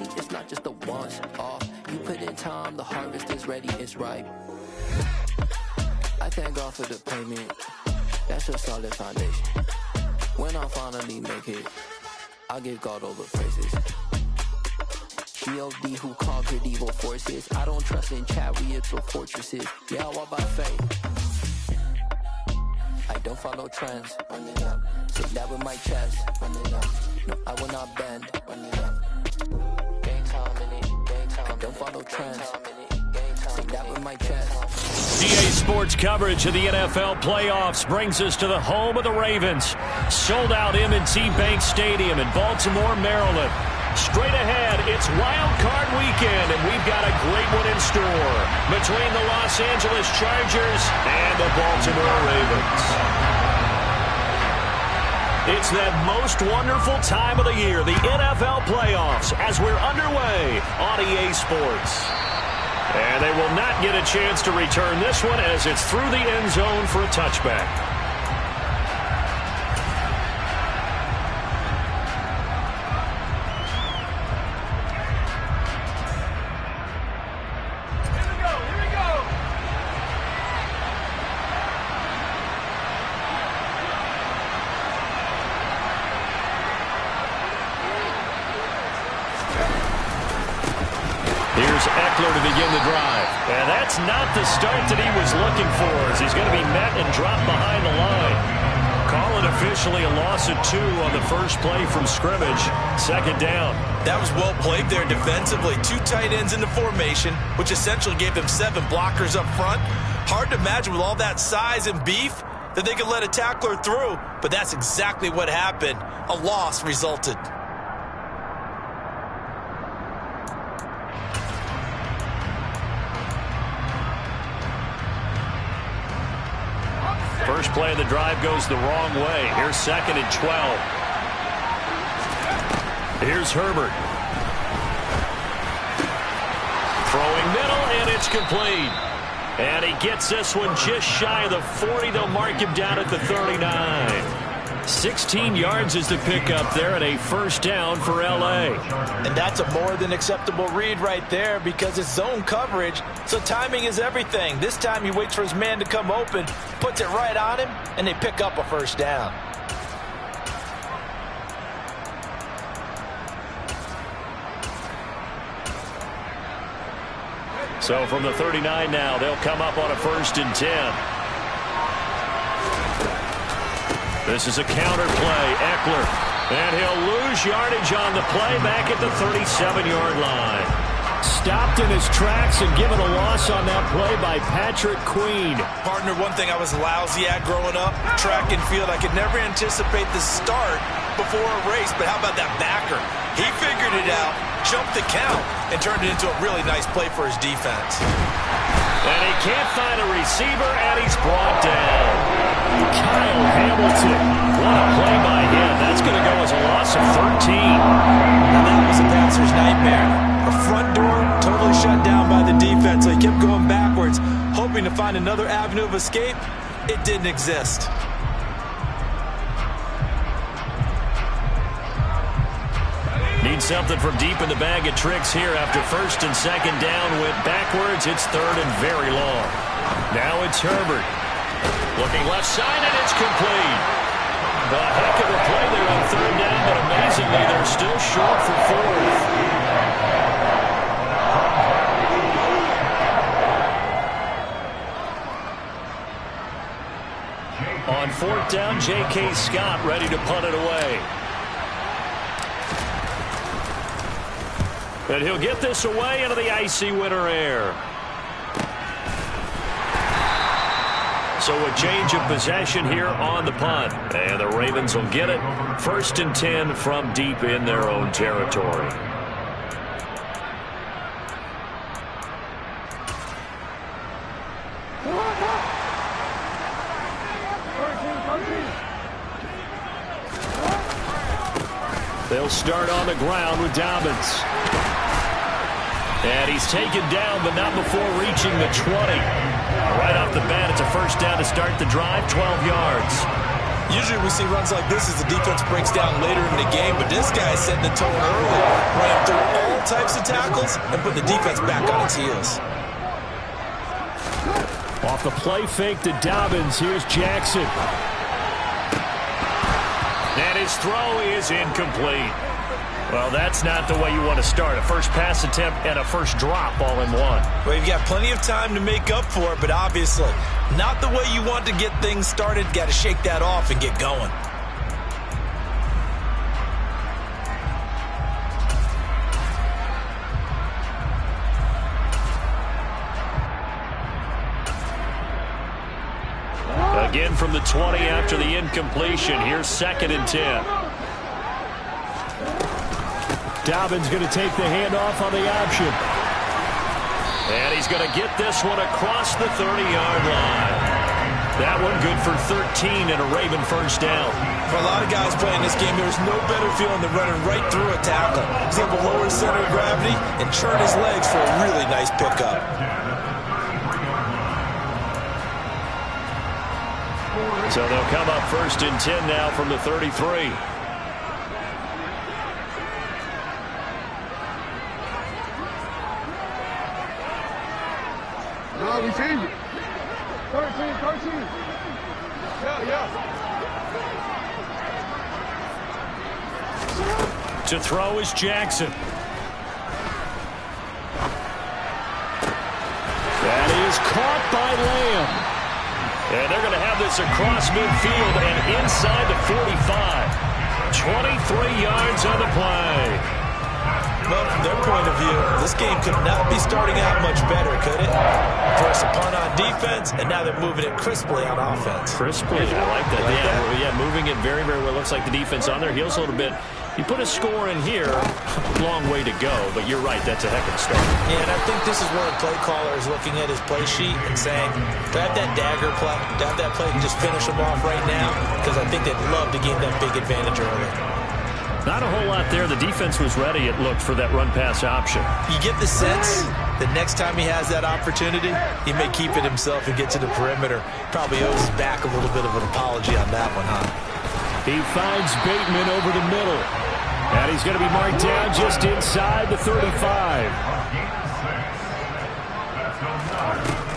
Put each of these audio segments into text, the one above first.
see, it's not just a once off. You put in time, the harvest is ready, it's ripe. I thank God for the payment. That's a solid foundation. When I finally make it, I'll give God all the praises. G.O.D. who conquered evil forces. I don't trust in chariots or fortresses. Yeah, I walk by faith. I don't follow trends. Run it up. Say that with my chest. Run it up. No, I will not bend. Run it up. Game time in it. Game time. I don't follow trends. Say that with my chest. EA Sports coverage of the NFL playoffs brings us to the home of the Ravens. Sold out M&T Bank Stadium in Baltimore, Maryland. Straight ahead, it's Wildcard weekend, and we've got a great one in store between the Los Angeles Chargers and the Baltimore Ravens. It's that most wonderful time of the year, the NFL playoffs, as we're underway on EA Sports. And they will not get a chance to return this one as it's through the end zone for a touchback. To begin the drive. And that's not the start that he was looking for, as he's going to be met and dropped behind the line. Call it officially a loss of 2 on the first play from scrimmage. Second down. That was well played there defensively. 2 tight ends in the formation, which essentially gave them 7 blockers up front. Hard to imagine with all that size and beef that they could let a tackler through, but that's exactly what happened. A loss resulted. First play of the drive goes the wrong way. Here's 2nd and 12. Here's Herbert. Throwing middle, and it's complete. And he gets this one just shy of the 40. They'll mark him down at the 39. 16 yards is the pickup there, and a first down for L.A. And that's a more than acceptable read right there because it's zone coverage, so timing is everything. This time he waits for his man to come open, puts it right on him, and they pick up a first down. So from the 39 now, they'll come up on a 1st and 10. This is a counter play. Eckler. And he'll lose yardage on the play back at the 37-yard line. Stopped in his tracks and given a loss on that play by Patrick Queen. Partner, one thing I was lousy at growing up, track and field. I could never anticipate the start before a race, but how about that backer? He figured it out, jumped the count, and turned it into a really nice play for his defense. And he can't find a receiver, and he's brought down. Kyle Hamilton. What a play by him. That's going to go as a loss of 13. And that was a passer's nightmare. A front door totally shut down by the defense. So he kept going backwards, hoping to find another avenue of escape. It didn't exist. Need something from deep in the bag of tricks here after 1st and 2nd down. Went backwards. It's 3rd and very long. Now it's Herbert. Looking left side, and it's complete. A heck of a play there on 3rd down, but amazingly, they're still short for 4th. On 4th down, J.K. Scott ready to punt it away. And he'll get this away into the icy winter air. So a change of possession here on the punt. And the Ravens will get it. 1st and 10 from deep in their own territory. They'll start on the ground with Dobbins. And he's taken down, but not before reaching the 20. Right off the bat, it's a first down to start the drive, 12 yards. Usually we see runs like this as the defense breaks down later in the game, but this guy setting the tone early, running through all types of tackles and put the defense back on its heels. Off the play fake to Dobbins. Here's Jackson. And his throw is incomplete. Well, that's not the way you want to start. A first pass attempt and a first drop all in one. Well, you've got plenty of time to make up for it, but obviously not the way you want to get things started. Got to shake that off and get going. Again from the 20 after the incompletion. Here's 2nd and 10. Dobbins going to take the handoff on the option. And he's going to get this one across the 30-yard line. That one good for 13 and a Raven first down. For a lot of guys playing this game, there's no better feeling than running right through a tackle. He's able to lower his center of gravity and churn his legs for a really nice pickup. So they'll come up 1st and 10 now from the 33. No, we change it. 13. Yeah. To throw is Jackson. That is caught by Lamb. And they're going to have this across midfield and inside the 45. 23 yards on the play. Well, from their point of view, this game could not be starting out much better, could it? Force a punt on defense, and now they're moving it crisply on offense. Crisply, I like that. Yeah, moving it very, very well. Looks like the defense on their heels a little bit. You put a score in here, long way to go, but you're right, that's a heck of a start. Yeah, and I think this is where a play caller is looking at his play sheet and saying, do I have that dagger play? Do I have that play and just finish them off right now? Because I think they'd love to gain that big advantage early. Not a whole lot there. The defense was ready, it looked, for that run-pass option. You get the sense that next time he has that opportunity, he may keep it himself and get to the perimeter. Probably owes his back a little bit of an apology on that one, huh? He finds Bateman over the middle. And he's going to be marked down just inside the 35.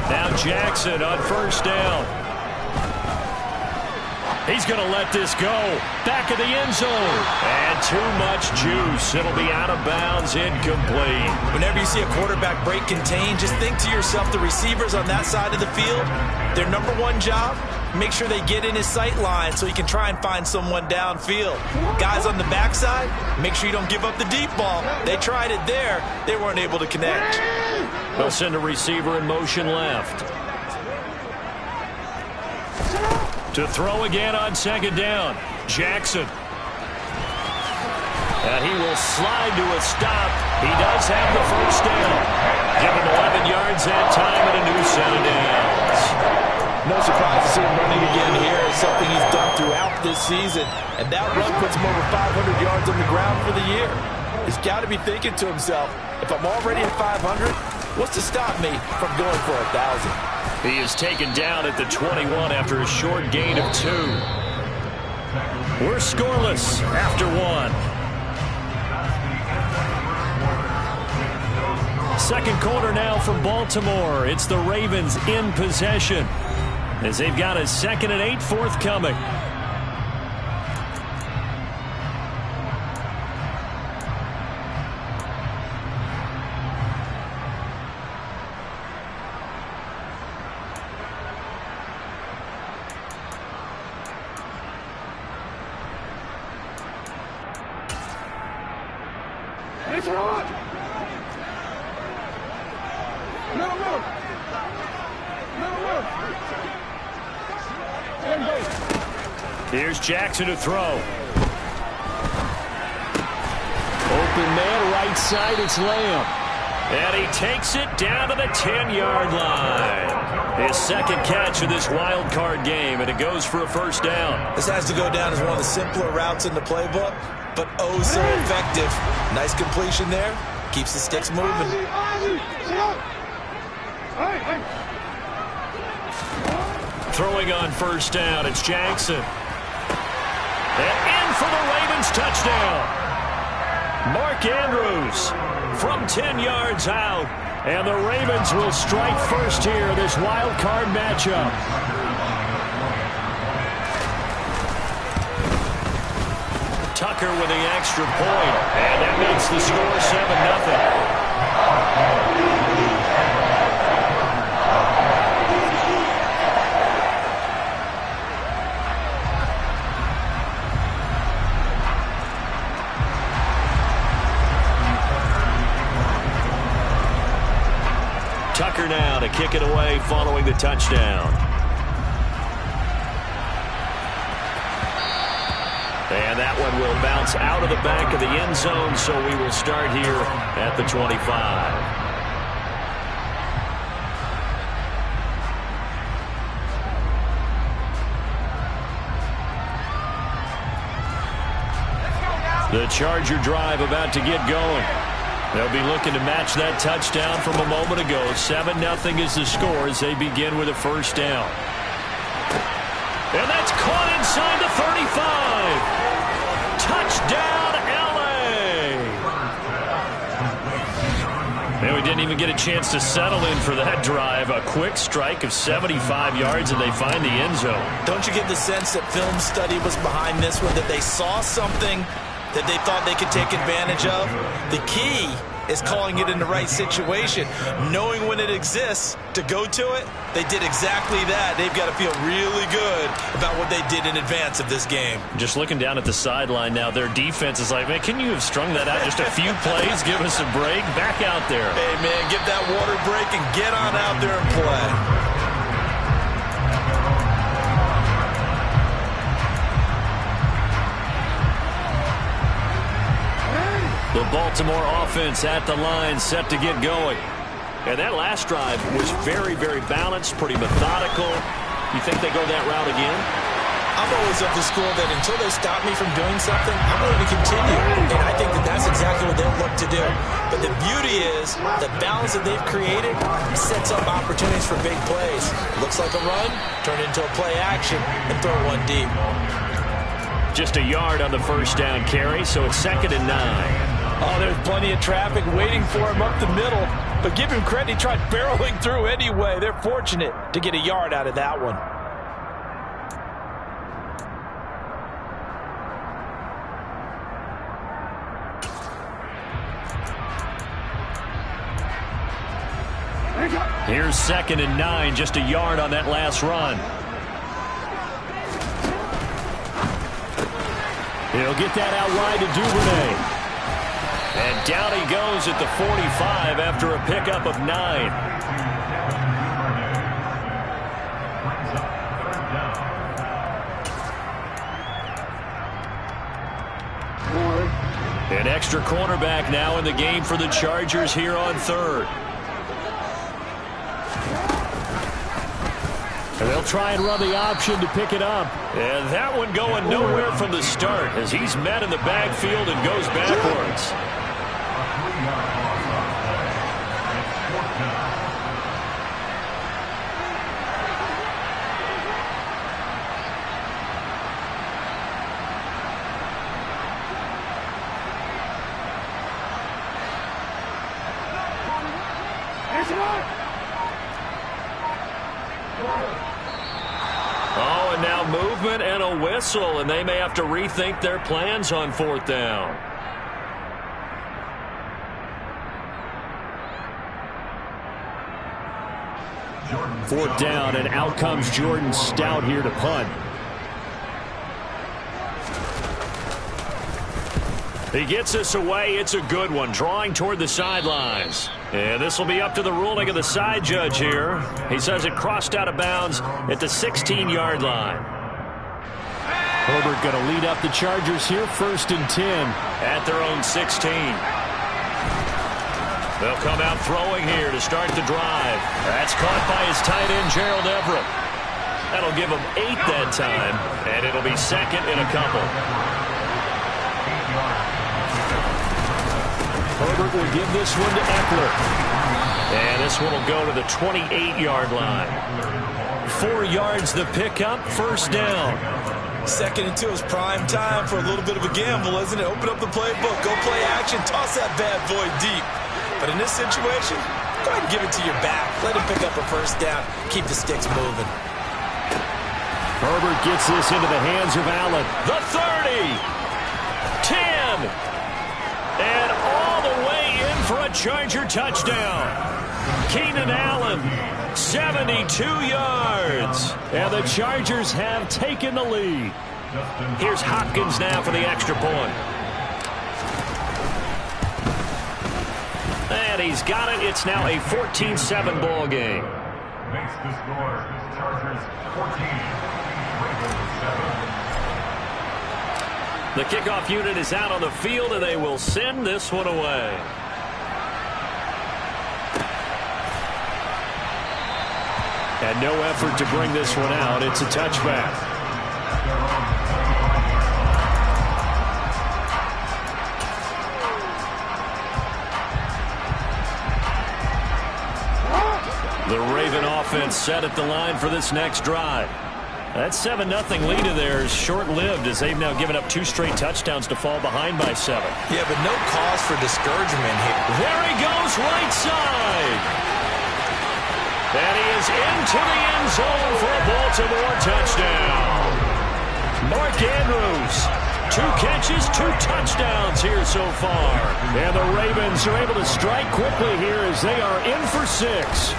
Now Jackson on first down. He's going to let this go. Back of the end zone. And too much juice. It'll be out of bounds, incomplete. Whenever you see a quarterback break contain, just think to yourself, the receivers on that side of the field, their number one job, make sure they get in his sight line so he can try and find someone downfield. Guys on the backside, make sure you don't give up the deep ball. They tried it there. They weren't able to connect. They'll send a receiver in motion left. To throw again on 2nd down. Jackson. And he will slide to a stop. He does have the first down. Give him 11 yards that time and a new set of downs. No surprise to see him running again here. It's something he's done throughout this season. And that run puts him over 500 yards on the ground for the year. He's got to be thinking to himself, if I'm already at 500, what's to stop me from going for 1,000? He is taken down at the 21 after a short gain of 2. We're scoreless after 1. Second quarter now from Baltimore. It's the Ravens in possession as they've got a 2nd and 8 forthcoming. Here's Jackson to throw. Open man right side, it's Lamb. And he takes it down to the 10-yard line. His second catch of this wild card game, and it goes for a first down. This has to go down as one of the simpler routes in the playbook, but oh so effective. Nice completion there. Keeps the sticks moving. Throwing on first down, it's Jackson. And in for the Ravens touchdown. Mark Andrews from 10 yards out. And the Ravens will strike first here, this wild card matchup. Tucker with the extra point, and that makes the score 7-0. Tucker now to kick it away following the touchdown. And that one will bounce out of the back of the end zone, so we will start here at the 25. The Charger drive about to get going. They'll be looking to match that touchdown from a moment ago. 7-0 is the score as they begin with a first down. And that's caught inside the 35. Touchdown, L.A. And we didn't even get a chance to settle in for that drive. A quick strike of 75 yards, and they find the end zone. Don't you get the sense that film study was behind this one, that they saw something that they thought they could take advantage of? The key is calling it in the right situation, knowing when it exists to go to it. They did exactly that. They've got to feel really good about what they did in advance of this game. Just looking down at the sideline now, their defense is like, man, can you have strung that out just a few plays? Give us a break. Back out there. Hey, man, give that water break and get on out there and play. The Baltimore offense at the line, set to get going. And that last drive was very, very balanced, pretty methodical. You think they go that route again? I'm always of the school that until they stop me from doing something, I'm going to continue. And I think that that's exactly what they'll look to do. But the beauty is the balance that they've created sets up opportunities for big plays. Looks like a run, turn it into a play action, and throw one deep. Just a yard on the first down carry, so it's 2nd and 9. Oh, there's plenty of traffic waiting for him up the middle. But give him credit, he tried barreling through anyway. They're fortunate to get a yard out of that one. Here's 2nd and 9, just a yard on that last run. He'll get that out wide to Duvernay. And down he goes at the 45 after a pickup of 9. An extra cornerback now in the game for the Chargers here on 3rd. And they'll try and run the option to pick it up. And that one going nowhere from the start as he's met in the backfield and goes backwards. Oh, and now movement and a whistle, and they may have to rethink their plans on 4th down. Fourth down, and out comes Jordan Stout here to punt. He gets us away. It's a good one, drawing toward the sidelines. And this will be up to the ruling of the side judge here. He says it crossed out of bounds at the 16-yard line. Herbert going to lead up the Chargers here, 1st and 10 at their own 16. They'll come out throwing here to start the drive. That's caught by his tight end, Gerald Everett. That'll give him 8 that time, and it'll be 2nd and a couple. Herbert will give this one to Eckler. And this one will go to the 28-yard line. 4 yards the pickup, 1st down. 2nd and 2 is prime time for a little bit of a gamble, isn't it? Open up the playbook, go play action, toss that bad boy deep. But in this situation, go ahead and give it to your back. Let him pick up a first down. Keep the sticks moving. Herbert gets this into the hands of Allen. The 30. 10. And all the way in for a Charger touchdown. Keenan Allen, 72 yards. And the Chargers have taken the lead. Here's Hopkins now for the extra point. And he's got it. It's now a 14-7 ball game. Makes the score. Chargers 14. The kickoff unit is out on the field, and they will send this one away. And no effort to bring this one out. It's a touchback. The Raven offense set at the line for this next drive. That 7-0 lead of theirs short-lived as they've now given up 2 straight touchdowns to fall behind by 7. Yeah, but no cause for discouragement here. There he goes, right side. And he is into the end zone for a Baltimore touchdown. Mark Andrews, 2 catches, 2 touchdowns here so far. And the Ravens are able to strike quickly here as they are in for 6.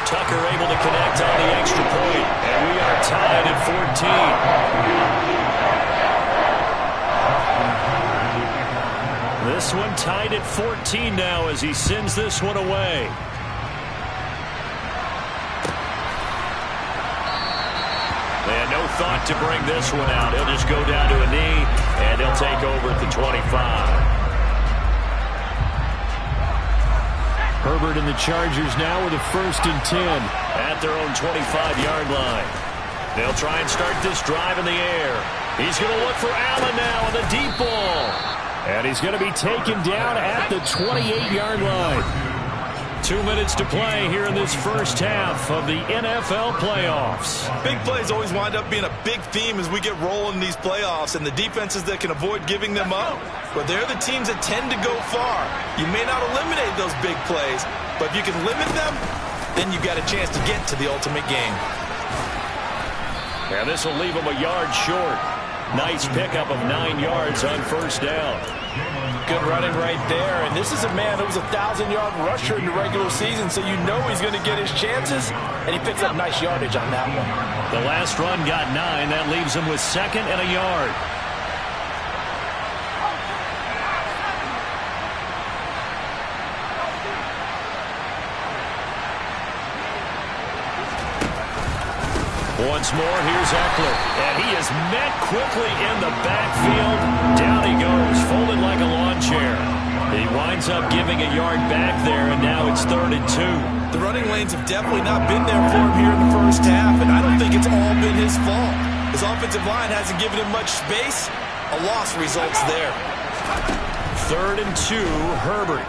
Tucker able to connect on the extra point, and we are tied at 14. This one tied at 14 now as he sends this one away. And no thought to bring this one out. He'll just go down to a knee, and he'll take over at the 25. Herbert and the Chargers now with a 1st and 10 at their own 25-yard line. They'll try and start this drive in the air. He's going to look for Allen now on the deep ball. And he's going to be taken down at the 28-yard line. 2 minutes to play here in this first half of the NFL playoffs. Big plays always wind up being a big theme as we get rolling in these playoffs, and the defenses that can avoid giving them up, but they're the teams that tend to go far. You may not eliminate those big plays, but if you can limit them, then you've got a chance to get to the ultimate game. And this will leave them a yard short. Nice pickup of 9 yards on first down. Good running right there, and this is a man who was a 1,000-yard rusher in the regular season, so you know he's going to get his chances, and he picks up nice yardage on that one. The last run got 9. That leaves him with 2nd and a yard. Once more, here's Eckler, and he is met quickly in the backfield. Down he goes, folded like a lawn chair. He winds up giving a yard back there, and now it's 3rd and 2. The running lanes have definitely not been there for him here in the first half, and I don't think it's all been his fault. His offensive line hasn't given him much space. A loss results there. 3rd and 2, Herbert.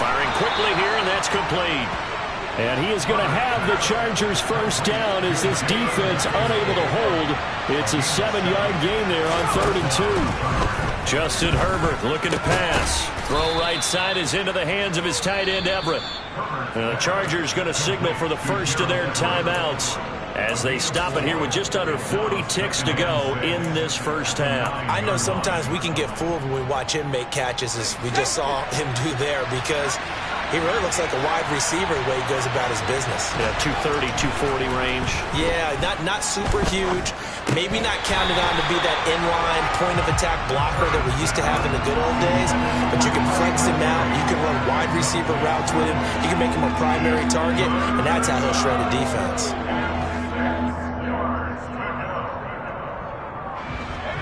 Firing quickly here, and that's complete. And he is going to have the Chargers first down as this defense unable to hold. It's a 7-yard gain there on 3rd and 2. Justin Herbert looking to pass. Throw right side is into the hands of his tight end Everett. The Chargers going to signal for the first of their timeouts as they stop it here with just under 40 ticks to go in this first half. I know sometimes we can get fooled when we watch him make catches, as we just saw him do there, because he really looks like a wide receiver the way he goes about his business. Yeah, 230, 240 range. Yeah, not super huge. Maybe not counted on to be that inline point-of-attack blocker that we used to have in the good old days, but you can flex him out. You can run wide receiver routes with him. You can make him a primary target, and that's how he'll shred a defense.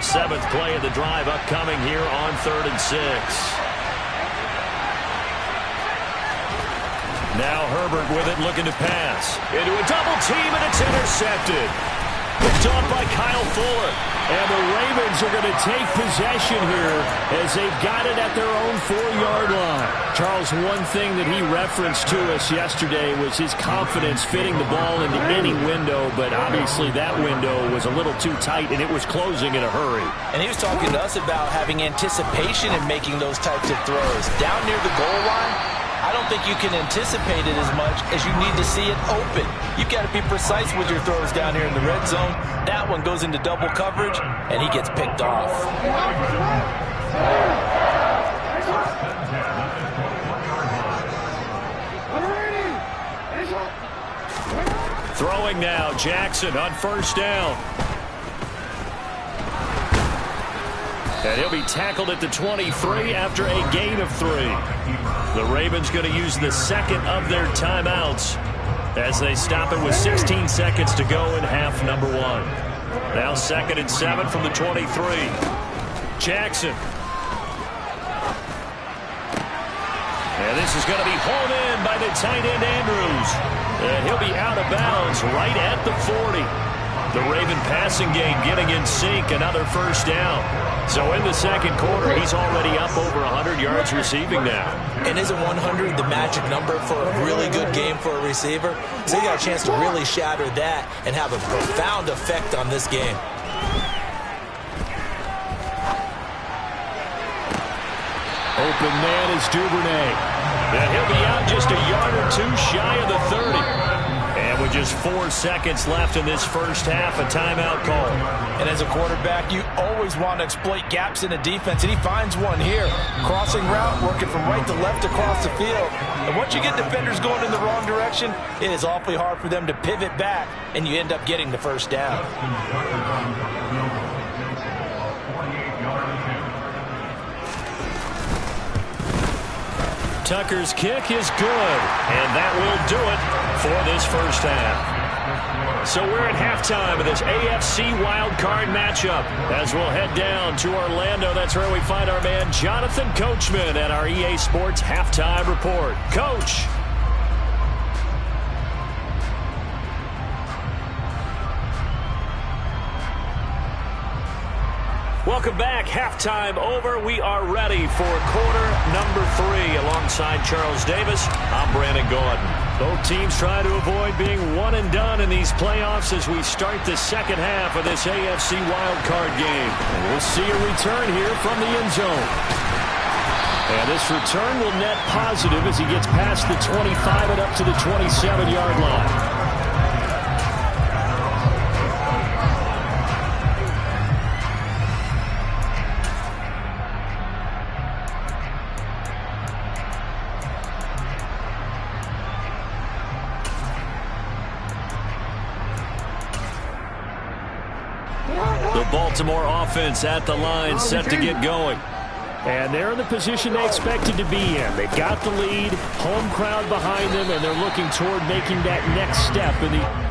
7th play of the drive upcoming here on 3rd and 6. Now Herbert with it, looking to pass. Into a double team, and it's intercepted. Picked off by Kyle Fuller. And the Ravens are going to take possession here as they've got it at their own 4-yard line. Charles, one thing that he referenced to us yesterday was his confidence fitting the ball into any window, but obviously that window was a little too tight, and it was closing in a hurry. And he was talking to us about having anticipation in making those types of throws. Down near the goal line, I don't think you can anticipate it as much as you need to see it open. You've got to be precise with your throws down here in the red zone. That one goes into double coverage, and he gets picked off. Throwing now, Jackson on first down. And he'll be tackled at the 23 after a gain of 3. The Ravens going to use the second of their timeouts as they stop it with 16 seconds to go in half number 1. Now 2nd and 7 from the 23. Jackson. And this is going to be hauled in by the tight end Andrews. And he'll be out of bounds right at the 40. The Raven passing game getting in sync, another first down. So in the second quarter, he's already up over 100 yards receiving now. And isn't 100 the magic number for a really good game for a receiver? So he got a chance to really shatter that and have a profound effect on this game. Open man is Duvernay. And he'll be out just a yard or 2 shy of the 30. And with just 4 seconds left in this first half, a timeout call. And as a quarterback, you always want to exploit gaps in a defense, and he finds one here. Crossing route, working from right to left across the field. And once you get defenders going in the wrong direction, it is awfully hard for them to pivot back, and you end up getting the first down. Tucker's kick is good, and that will do it for this first half. So we're at halftime of this AFC Wildcard matchup as we'll head down to Orlando. That's where we find our man Jonathan Coachman at our EA Sports Halftime Report. Coach. Welcome back. Halftime over. We are ready for quarter number 3 alongside Charles Davis. I'm Brandon Gordon. Both teams try to avoid being one and done in these playoffs as we start the second half of this AFC wildcard game. And we'll see a return here from the end zone. And this return will net positive as he gets past the 25 and up to the 27-yard line. Baltimore offense at the line, set to get going. And they're in the position they expected to be in. They've got the lead, home crowd behind them, and they're looking toward making that next step in the...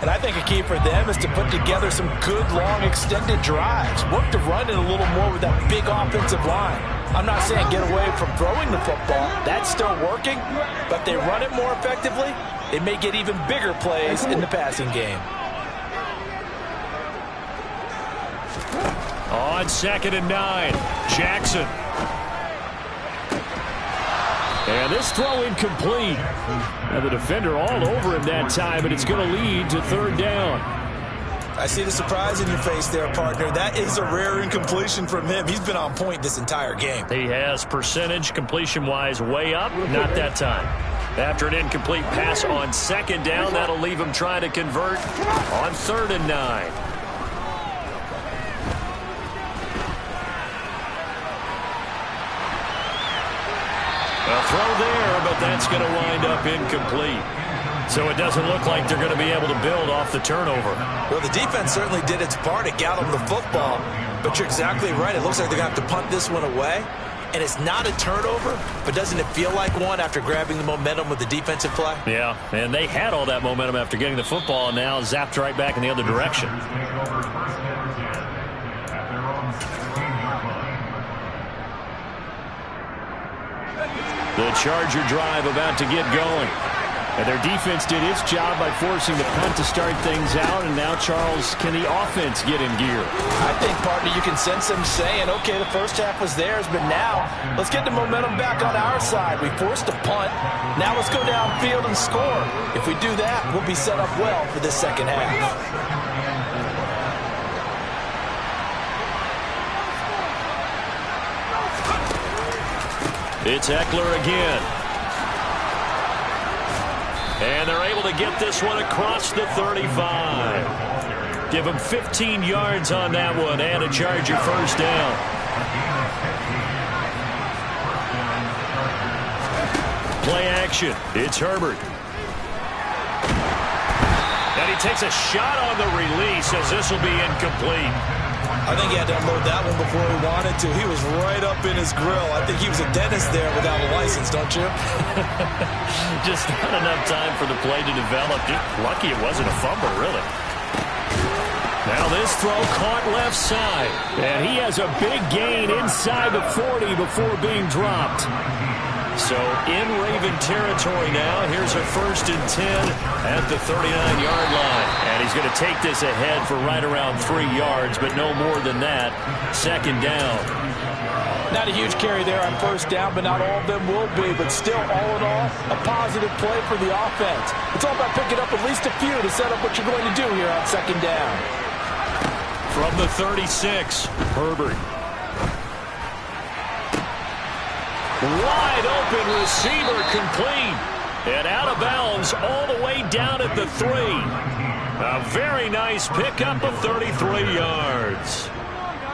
And I think a key for them is to put together some good, long, extended drives. Work the run in a little more with that big offensive line. I'm not saying get away from throwing the football. That's still working. But they run it more effectively, it may get even bigger plays in the passing game. On 2nd and 9, Jackson. And this throw incomplete. And the defender all over him that time, and it's going to lead to 3rd down. I see the surprise in your face there, partner. That is a rare incompletion from him. He's been on point this entire game. He has percentage completion-wise way up. Not that time. After an incomplete pass on 2nd down, that'll leave him trying to convert on 3rd and 9. A throw there, but that's going to wind up incomplete. So it doesn't look like they're going to be able to build off the turnover. Well, the defense certainly did its part. It got them the football. But you're exactly right. It looks like they're going to have to punt this one away. and it's not a turnover, but doesn't it feel like one after grabbing the momentum with the defensive play? Yeah, and they had all that momentum after getting the football, and now zapped right back in the other direction. The Charger drive about to get going. And their defense did its job by forcing the punt to start things out. And now, Charles, can the offense get in gear? I think, partner, you can sense them saying, okay, the first half was theirs, but now let's get the momentum back on our side. We forced a punt. Now let's go downfield and score. If we do that, we'll be set up well for this second half. It's Eckler again. And they're able to get this one across the 35. Give them 15 yards on that one and a Charger first down. Play action. It's Herbert. And he takes a shot on the release as this will be incomplete. I think he had to unload that one before he wanted to. He was right up in his grill. I think he was a dentist there without a license, don't you? Just not enough time for the play to develop. Just lucky it wasn't a fumble, really. Now this throw caught left side. And he has a big gain inside the 40 before being dropped. So in Raven territory now. Here's a 1st and 10 at the 39-yard line. And he's going to take this ahead for right around 3 yards, but no more than that. Second down. Not a huge carry there on first down, but not all of them will be. But still, all in all, a positive play for the offense. It's all about picking up at least a few to set up what you're going to do here on second down. From the 36, Herbert. Wide open receiver complete. And out of bounds all the way down at the 3. A very nice pickup of 33 yards.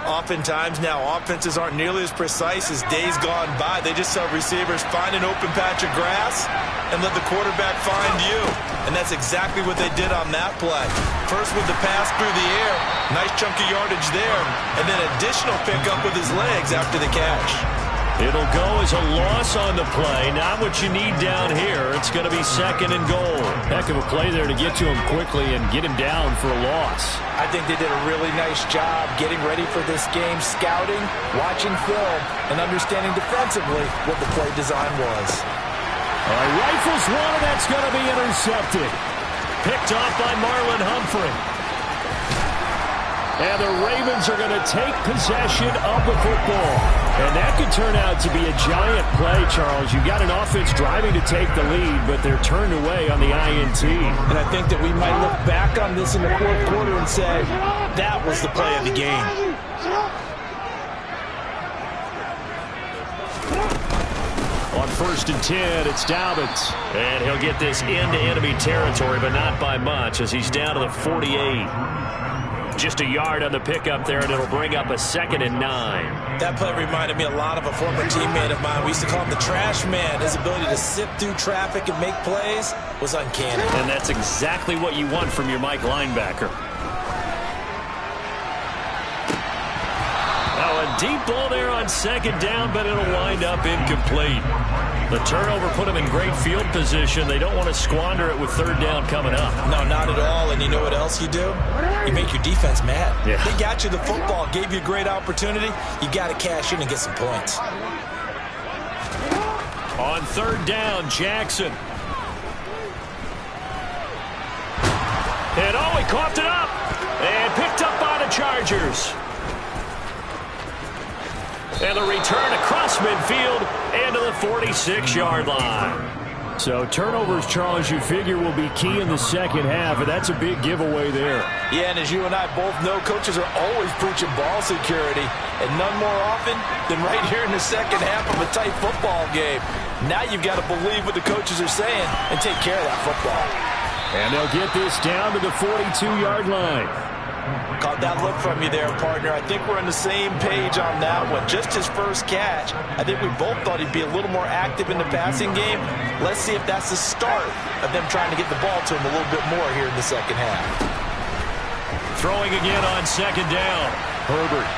Oftentimes now, offenses aren't nearly as precise as days gone by. They just have receivers find an open patch of grass and let the quarterback find you. And that's exactly what they did on that play. First with the pass through the air, nice chunk of yardage there, and then additional pickup with his legs after the catch. It'll go as a loss on the play. Not what you need down here. It's going to be 2nd and goal. Heck of a play there to get to him quickly and get him down for a loss. I think they did a really nice job getting ready for this game, scouting, watching film, and understanding defensively what the play design was. All right, rifles one, and that's going to be intercepted. Picked off by Marlon Humphrey. And the Ravens are going to take possession of the football. And that could turn out to be a giant play, Charles. You've got an offense driving to take the lead, but they're turned away on the INT. And I think that we might look back on this in the 4th quarter and say, that was the play of the game. On 1st and 10, it's Dobbins. And he'll get this into enemy territory, but not by much as he's down to the 48. Just a yard on the pickup there, and it'll bring up a 2nd and 9. That play reminded me a lot of a former teammate of mine. We used to call him the trash man. His ability to sift through traffic and make plays was uncanny. And that's exactly what you want from your Mike linebacker. Now a deep ball there on 2nd down, but it'll wind up incomplete. The turnover put them in great field position. They don't want to squander it with 3rd down coming up. No, not at all. And you know what else you do? You make your defense mad. Yeah. They got you the football, gave you a great opportunity. You got to cash in and get some points. On 3rd down, Jackson. And oh, he coughed it up. And picked up by the Chargers. And the return across midfield and to the 46-yard line. So turnovers, Charles, you figure will be key in the second half, and that's a big giveaway there. Yeah, and as you and I both know, coaches are always preaching ball security, and none more often than right here in the second half of a tight football game. Now you've got to believe what the coaches are saying and take care of that football. And they'll get this down to the 42-yard line. Caught that look from you there, partner. I think we're on the same page on that one. Just his first catch. I think we both thought he'd be a little more active in the passing game. Let's see if that's the start of them trying to get the ball to him a little bit more here in the second half. Throwing again on 2nd down. Herbert.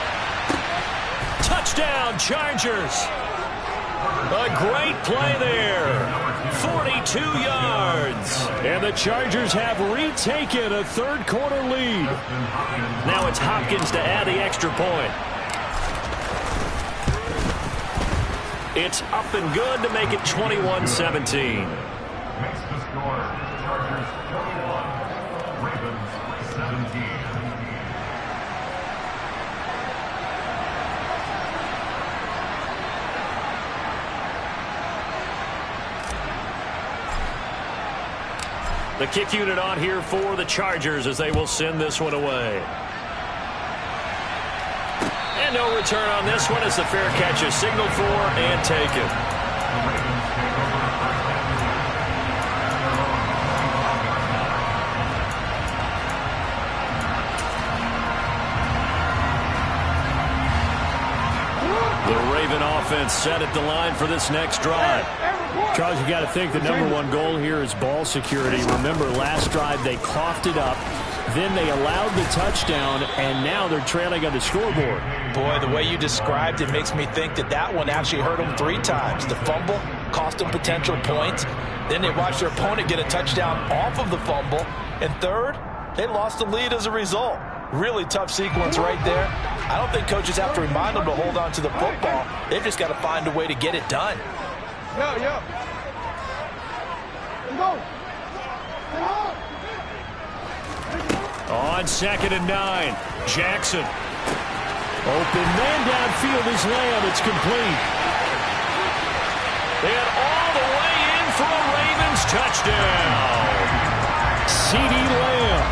Touchdown, Chargers. A great play there. 42 yards. And the Chargers have retaken a third-quarter lead. Now it's Hopkins to add the extra point. It's up and good to make it 21-17. Makes the score. Chargers 21. Ravens 17. The kick unit on here for the Chargers as they will send this one away. And no return on this one as the fair catch is signaled for and taken. The Raven offense set at the line for this next drive. Charles, you got to think the #1 goal here is ball security. Remember, last drive they coughed it up, then they allowed the touchdown, and now they're trailing on the scoreboard. Boy, the way you described it makes me think that that one actually hurt them 3 times. The fumble cost them potential points. Then they watched their opponent get a touchdown off of the fumble. And third, they lost the lead as a result. Really tough sequence right there. I don't think coaches have to remind them to hold on to the football. They've just got to find a way to get it done. Yeah. Go. On 2nd and 9, Jackson. Open man downfield is Lamb. It's complete. And all the way in for a Ravens touchdown. C.D. Lamb,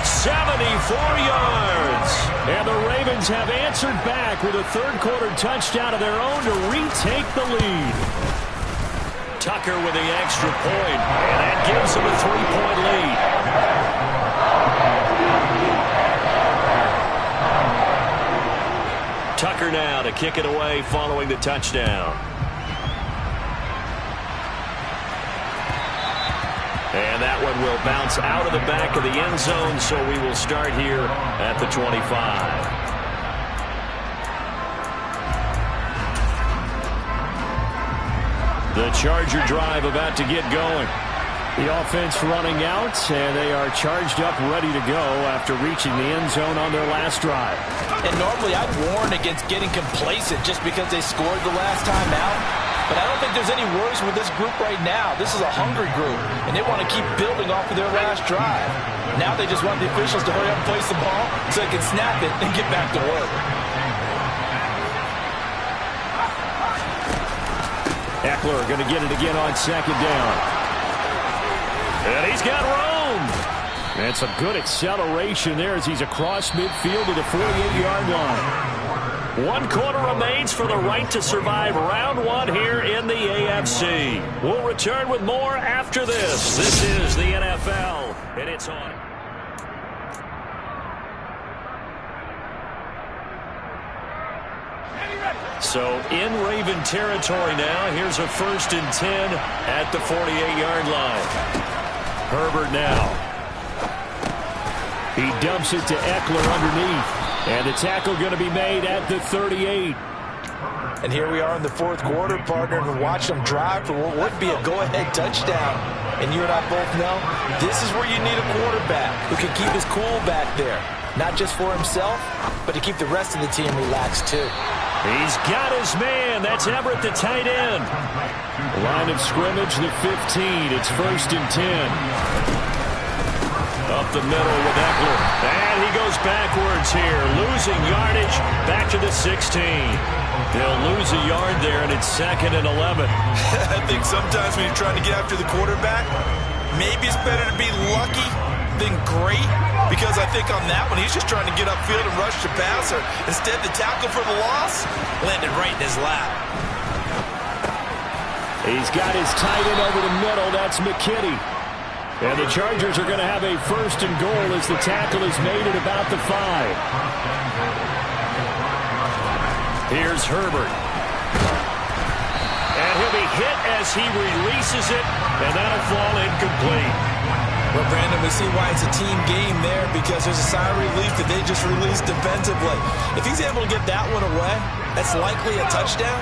74 yards. And the Ravens have answered back with a third-quarter touchdown of their own to retake the lead. Tucker with the extra point, and that gives them a 3-point lead. Tucker now to kick it away following the touchdown. And that one will bounce out of the back of the end zone, so we will start here at the 25. The Charger drive about to get going. The offense running out, and they are charged up, ready to go after reaching the end zone on their last drive. And normally I'd warn against getting complacent just because they scored the last time out. But I don't think there's any worries with this group right now. This is a hungry group, and they want to keep building off of their last drive. Now they just want the officials to hurry up and place the ball so they can snap it and get back to work. Eckler going to get it again on 2nd down. And he's got room. And some good acceleration there as he's across midfield to the 48-yard line. 1 quarter remains for the right to survive round 1 here in the AFC. We'll return with more after this. This is the NFL, and it's on. So in Raven territory now. Here's a 1st and 10 at the 48-yard line. Herbert now. He dumps it to Eckler underneath. And the tackle going to be made at the 38. And here we are in the 4th quarter, partner, and watch them drive for what would be a go-ahead touchdown. And you and I both know this is where you need a quarterback who can keep his cool back there. Not just for himself, but to keep the rest of the team relaxed too. He's got his man. That's Everett, the tight end. Line of scrimmage, the 15. It's 1st and 10. Up the middle with Eckler. And he goes backwards here. Losing yardage back to the 16. They'll lose a yard there, and it's 2nd and 11. I think sometimes when you're trying to get after the quarterback, maybe it's better to be lucky than great. Because I think on that one, he's just trying to get upfield and rush the passer. Instead, the tackle for the loss landed right in his lap. He's got his tight end over the middle. That's McKinney. And the Chargers are going to have a 1st and goal as the tackle is made at about the 5. Here's Herbert. And he'll be hit as he releases it, and that'll fall incomplete. Well, Brandon, we see why it's a team game there because there's a sigh of relief that they just released defensively. If he's able to get that one away, that's likely a touchdown.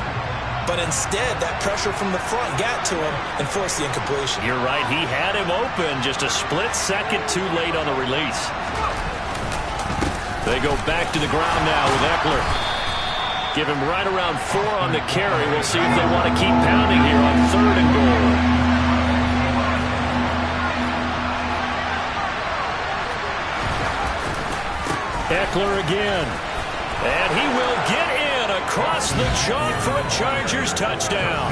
but instead that pressure from the front got to him and forced the incompletion. You're right. He had him open, just a split second too late on the release. They go back to the ground now with Eckler. Give him right around 4 on the carry. We'll see if they want to keep pounding here on 3rd and goal. Eckler again. And he will get in across the chalk for a Chargers touchdown.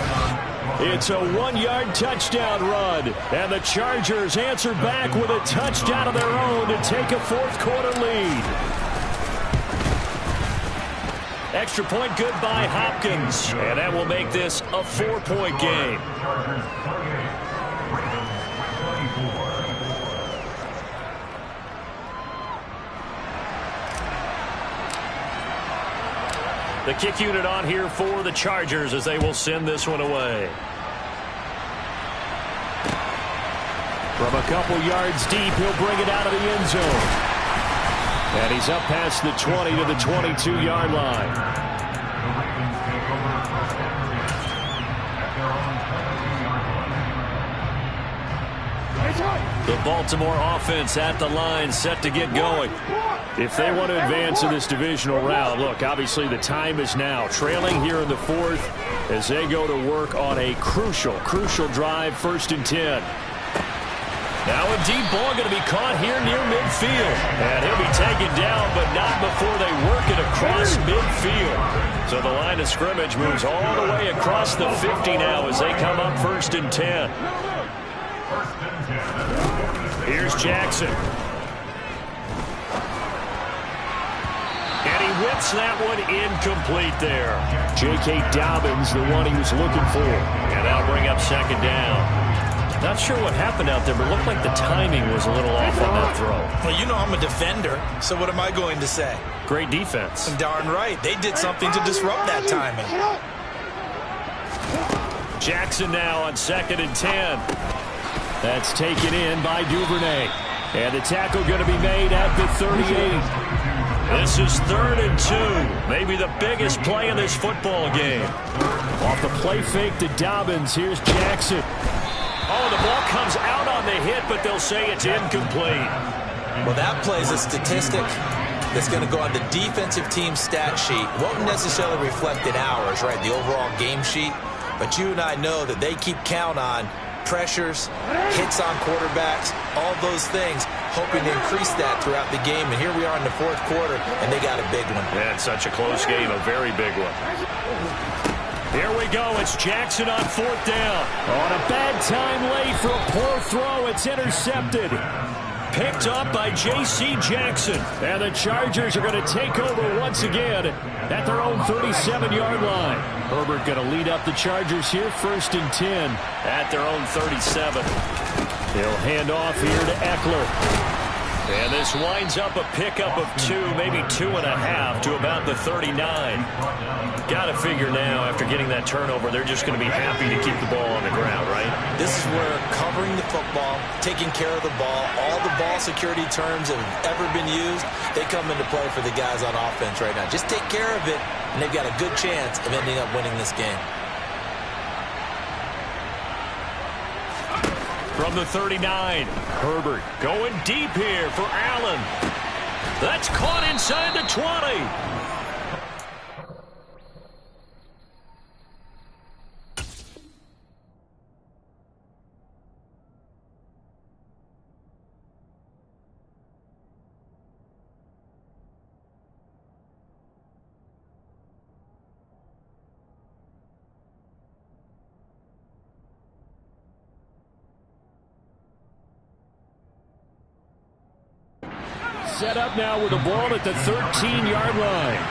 It's a 1-yard touchdown run. And the Chargers answer back with a touchdown of their own to take a 4th quarter lead. Extra point good by Hopkins. And that will make this a 4-point game. Chargers 28, Ravens 24. The kick unit on here for the Chargers as they will send this one away. From a couple yards deep, he'll bring it out of the end zone. And he's up past the 20 to the 22-yard line. The Ravens take over first and 10 at their own 22-yard line. The Baltimore offense at the line, set to get going. If they want to advance in this divisional round, look, obviously the time is now. Trailing here in the 4th as they go to work on a crucial drive, 1st and 10. Now a deep ball going to be caught here near midfield. And he'll be taken down, but not before they work it across midfield. So the line of scrimmage moves all the way across the 50 now as they come up 1st and 10. Here's Jackson. And he whips that one incomplete there. J.K. Dobbins, the one he was looking for. And that'll bring up 2nd down. Not sure what happened out there, but it looked like the timing was a little off on that throw. Well, you know I'm a defender, so what am I going to say? Great defense. Darn right. They did something to disrupt that timing. Jackson now on 2nd and 10. That's taken in by Duvernay. And the tackle going to be made at the 38. This is 3rd and 2. Maybe the biggest play in this football game. Off the play fake to Dobbins. Here's Jackson. Oh, the ball comes out on the hit, but they'll say it's incomplete. Well, that plays a statistic that's going to go on the defensive team stat sheet. Won't necessarily reflect in ours, right, the overall game sheet. But you and I know that they keep count on pressures, hits on quarterbacks, all those things, hoping to increase that throughout the game. And here we are in the 4th quarter, and they got a big one. Yeah, it's such a close game, a very big one. Here we go. It's Jackson on 4th down. On a bad time late for a poor throw. It's intercepted. Picked up by J.C. Jackson. And the Chargers are going to take over once again at their own 37-yard line. Herbert going to lead up the Chargers here, 1st and 10 at their own 37. He'll hand off here to Eckler. And this winds up a pickup of 2, maybe 2.5 to about the 39. Got to figure now, after getting that turnover, they're just going to be happy to keep the ball on the ground, right? This is where covering the football, taking care of the ball, all the ball security terms that have ever been used, they come into play for the guys on offense right now. Just take care of it, and they've got a good chance of ending up winning this game. From the 39, Herbert going deep here for Allen. That's caught inside the 20. Set up now with the ball at the 13-yard line.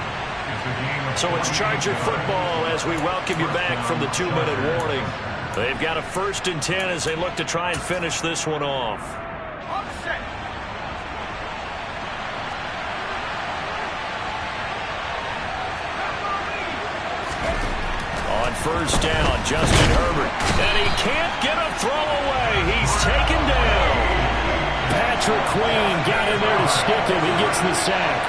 So it's Charger football as we welcome you back from the 2-minute warning. They've got a 1st and 10 as they look to try and finish this one off. On 1st down, Justin Herbert. And he can't get a throw away. He's taken down. Patrick Queen got in there to stick him. He gets the sack.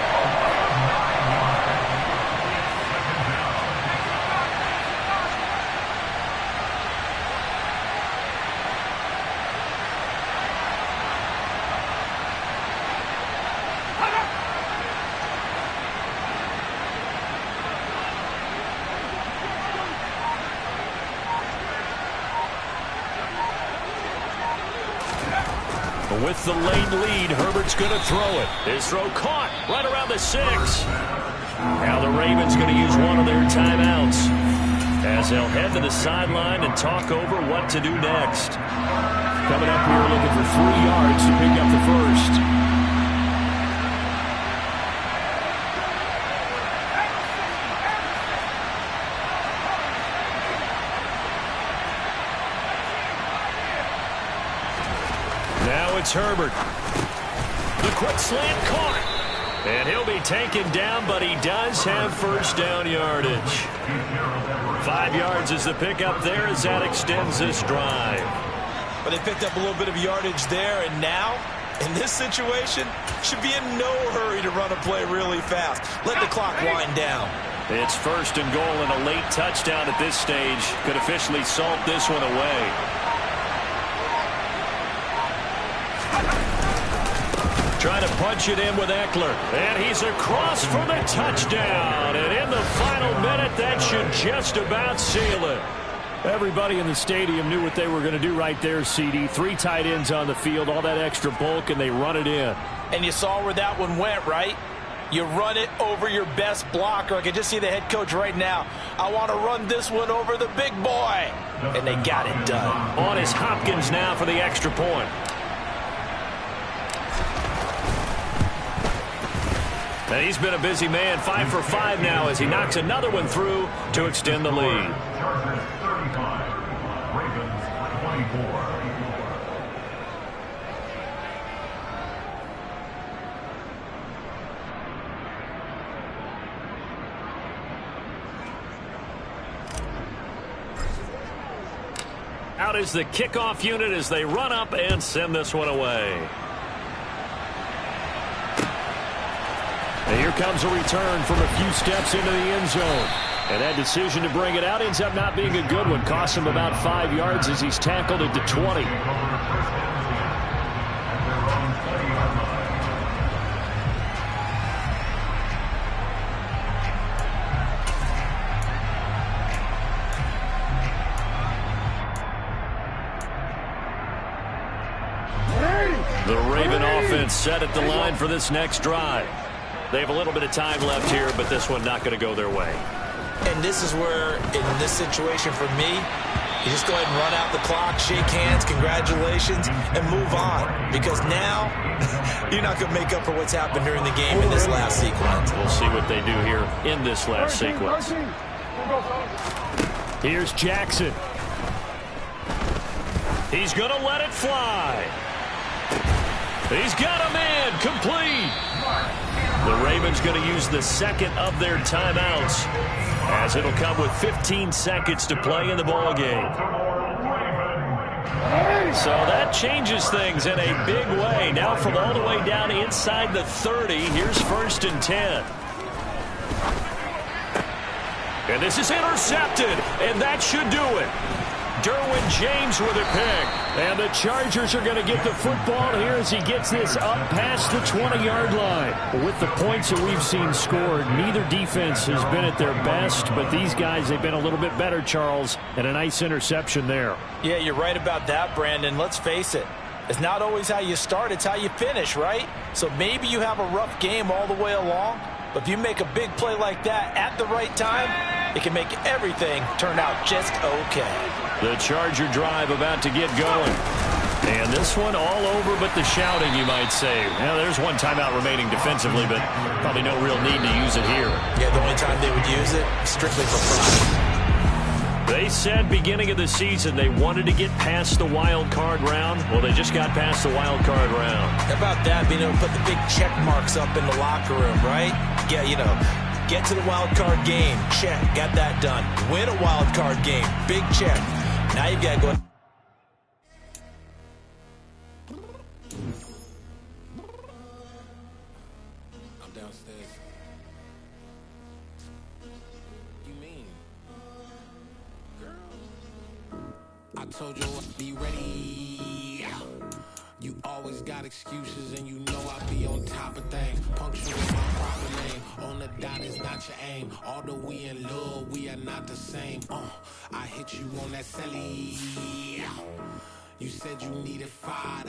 With the late lead, Herbert's going to throw it. His throw caught right around the 6. Now the Ravens going to use one of their timeouts as they'll head to the sideline and talk over what to do next. Coming up here looking for 3 yards to pick up the first. Now it's Herbert. The quick slant caught. And he'll be taken down, but he does have first down yardage. 5 yards is the pickup there as that extends this drive. But they picked up a little bit of yardage there, and now, in this situation, should be in no hurry to run a play really fast. Let the clock wind down. It's first and goal, and a late touchdown at this stage could officially salt this one away. Trying to punch it in with Eckler. And he's across for the touchdown. And in the final minute, that should just about seal it. Everybody in the stadium knew what they were going to do right there, CD. 3 tight ends on the field, all that extra bulk, and they run it in. And you saw where that one went, right? You run it over your best blocker. I can just see the head coach right now. I want to run this one over the big boy. And they got it done. On is Hopkins now for the extra point. And he's been a busy man, 5 for 5 now as he knocks another one through to extend the lead. Chargers 35, Ravens 24. Out is the kickoff unit as they run up and send this one away. And here comes a return from a few steps into the end zone. And that decision to bring it out ends up not being a good one. Costs him about 5 yards as he's tackled at the 20. The Raven offense set at the line for this next drive. They have a little bit of time left here, but this one not going to go their way. And this is where, in this situation for me, you just go ahead and run out the clock, shake hands, congratulations, and move on. Because now, you're not going to make up for what's happened during the game in this last sequence. We'll see what they do here in this last sequence. Here's Jackson. He's going to let it fly. He's got a man complete. The Ravens going to use the second of their timeouts as it'll come with 15 seconds to play in the ballgame. So that changes things in a big way. Now from all the way down inside the 30, here's 1st and 10. And this is intercepted, and that should do it. Derwin James with a pick. And the Chargers are going to get the football here as he gets this up past the 20-yard line. With the points that we've seen scored, neither defense has been at their best, but these guys, they've been a little bit better, Charles, and a nice interception there. Yeah, you're right about that, Brandon. Let's face it. It's not always how you start, it's how you finish, right? So maybe you have a rough game all the way along, but if you make a big play like that at the right time, it can make everything turn out just okay. The Charger drive about to get going. And this one all over but the shouting, you might say. Now, there's one timeout remaining defensively, but probably no real need to use it here. Yeah, the only time they would use it, strictly for pride. They said beginning of the season they wanted to get past the wild card round. Well, they just got past the wild card round. How about that, being able to put the big check marks up in the locker room, right? Yeah, you know, get to the wild card game, check, got that done. Win a wild card game, big check. Now you've got to go. I'm downstairs. You mean? Girl, I told you I'd be ready. You always got excuses and you know I be on top of things. Punctual my proper name. On the dot is not your aim. Although we in love, we are not the same. I hit you on that celly. You said you needed 5.